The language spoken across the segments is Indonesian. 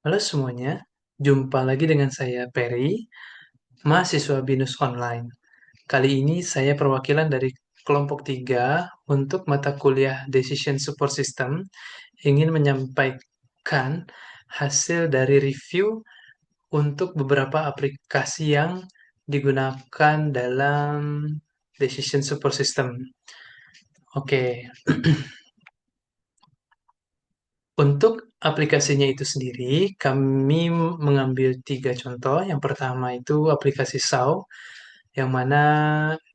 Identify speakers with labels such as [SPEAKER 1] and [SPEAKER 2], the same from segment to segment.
[SPEAKER 1] Halo semuanya, jumpa lagi dengan saya Perry, mahasiswa BINUS Online. Kali ini saya perwakilan dari kelompok 3 untuk mata kuliah Decision Support System ingin menyampaikan hasil dari review untuk beberapa aplikasi yang digunakan dalam Decision Support System. Oke, untuk aplikasinya itu sendiri, kami mengambil 3 contoh. Yang pertama itu aplikasi SAW, yang mana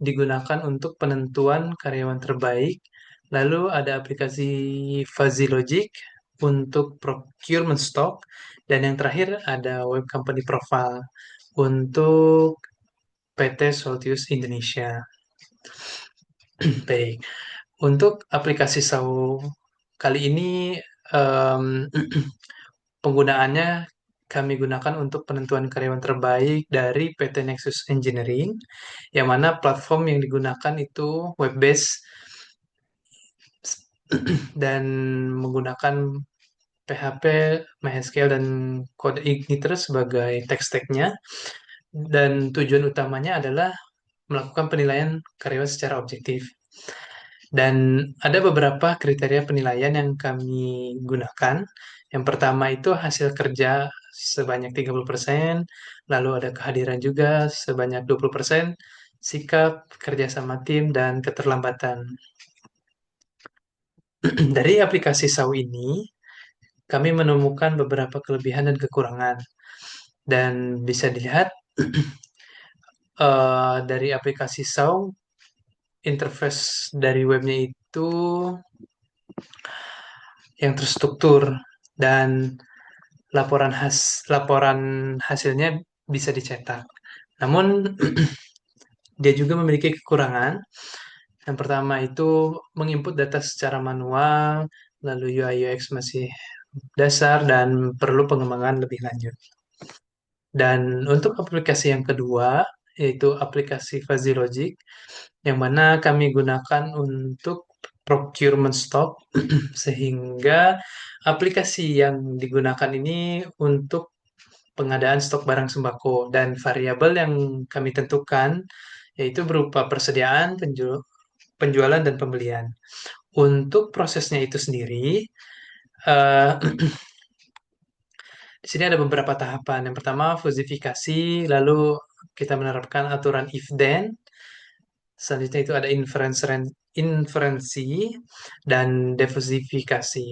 [SPEAKER 1] digunakan untuk penentuan karyawan terbaik. Lalu ada aplikasi Fuzzy Logic untuk procurement stock. Dan yang terakhir ada Web Company Profile untuk PT Soltius Indonesia. Baik, untuk aplikasi SAW kali ini em, penggunaannya kami gunakan untuk penentuan karyawan terbaik dari PT Nexus Engineering, yang mana platform yang digunakan itu web-based dan menggunakan PHP, MySQL, dan kode Igniter sebagai tech stack-nya. Dan tujuan utamanya adalah melakukan penilaian karyawan secara objektif. Dan ada beberapa kriteria penilaian yang kami gunakan. Yang pertama itu hasil kerja sebanyak 30%, lalu ada kehadiran juga sebanyak 20%, sikap, kerja sama tim, dan keterlambatan. Dari aplikasi SAW ini, kami menemukan beberapa kelebihan dan kekurangan. Dan bisa dilihat dari aplikasi SAW, interface dari webnya itu yang terstruktur dan laporan hasilnya bisa dicetak. Namun dia juga memiliki kekurangan. Yang pertama itu menginput data secara manual, lalu UI UX masih dasar dan perlu pengembangan lebih lanjut. Dan untuk aplikasi yang kedua, yaitu aplikasi Fuzzy Logic, yang mana kami gunakan untuk procurement stock, sehingga aplikasi yang digunakan ini untuk pengadaan stok barang sembako, dan variabel yang kami tentukan yaitu berupa persediaan, penjualan, dan pembelian. Untuk prosesnya itu sendiri, eh, di sini ada beberapa tahapan. Yang pertama, fusifikasi, lalu kita menerapkan aturan if then. Selanjutnya itu ada inferensi dan defusifikasi.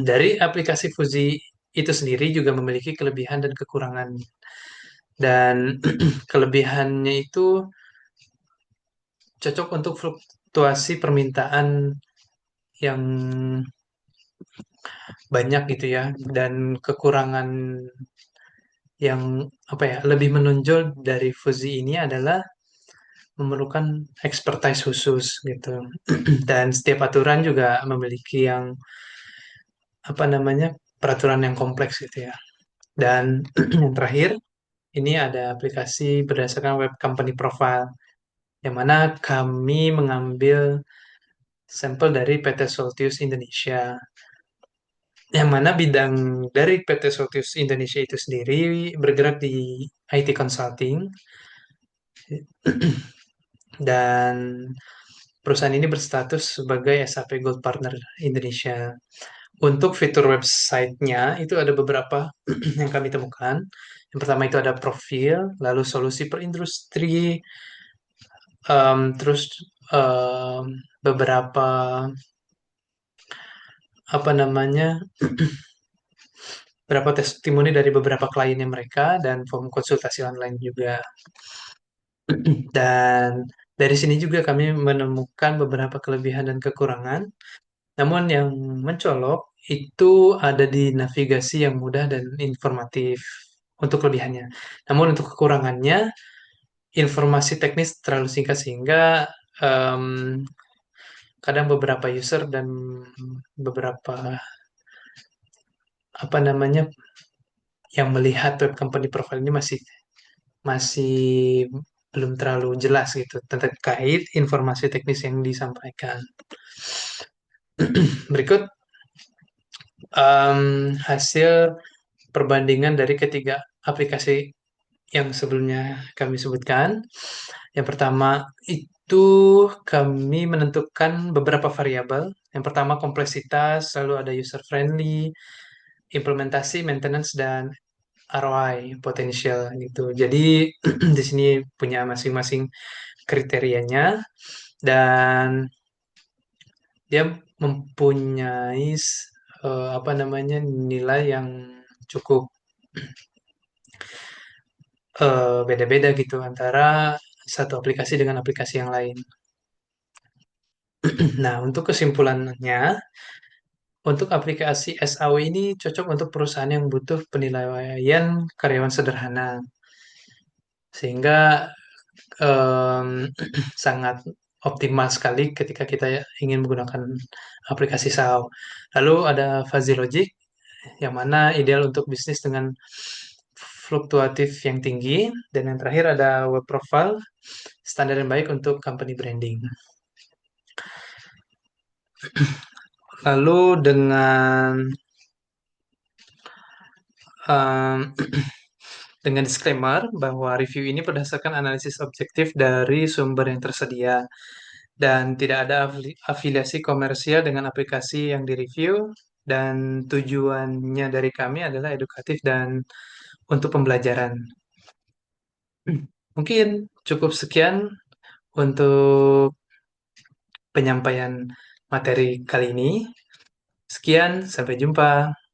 [SPEAKER 1] Dari aplikasi Fuzi itu sendiri juga memiliki kelebihan dan kekurangan. Dan kelebihannya itu cocok untuk fluktuasi permintaan yang banyak gitu ya. Dan kekurangan yang apa ya, lebih menonjol dari Fuzi ini adalah memerlukan expertise khusus gitu. Dan setiap aturan juga memiliki yang apa namanya, peraturan yang kompleks gitu ya. Dan yang terakhir, ini ada aplikasi berdasarkan Web Company Profile, yang mana kami mengambil sampel dari PT Soltius Indonesia, yang mana bidang dari PT Soltius Indonesia itu sendiri bergerak di IT consulting, dan perusahaan ini berstatus sebagai SAP Gold Partner Indonesia. Untuk fitur websitenya itu ada beberapa yang kami temukan. Yang pertama itu ada profil, lalu solusi per industri, terus em, beberapa apa namanya, beberapa testimoni dari beberapa kliennya mereka, dan form konsultasi online juga. Dan dari sini juga kami menemukan beberapa kelebihan dan kekurangan. Namun yang mencolok itu ada di navigasi yang mudah dan informatif untuk kelebihannya. Namun untuk kekurangannya, informasi teknis terlalu singkat sehingga em, kadang beberapa user dan beberapa apa namanya, yang melihat web company profile ini masih masih belum terlalu jelas gitu terkait informasi teknis yang disampaikan. Berikut hasil perbandingan dari ketiga aplikasi yang sebelumnya kami sebutkan. Yang pertama itu kami menentukan beberapa variabel. Yang pertama kompleksitas, lalu ada user friendly, implementasi, maintenance, dan ROI, potential gitu. Jadi di sini punya masing-masing kriterianya dan dia mempunyai apa namanya nilai yang cukup beda-beda gitu antara satu aplikasi dengan aplikasi yang lain. Nah, untuk kesimpulannya, untuk aplikasi SAW ini cocok untuk perusahaan yang butuh penilaian karyawan sederhana, sehingga em, sangat optimal sekali ketika kita ingin menggunakan aplikasi SAO. Lalu ada fuzzy logic, yang mana ideal untuk bisnis dengan fluktuatif yang tinggi, dan yang terakhir ada web profile, standar yang baik untuk company branding. Lalu em, dengan disclaimer bahwa review ini berdasarkan analisis objektif dari sumber yang tersedia dan tidak ada afiliasi komersial dengan aplikasi yang direview, dan tujuannya dari kami adalah edukatif dan untuk pembelajaran. Mungkin cukup sekian untuk penyampaian materi kali ini. Sekian, sampai jumpa.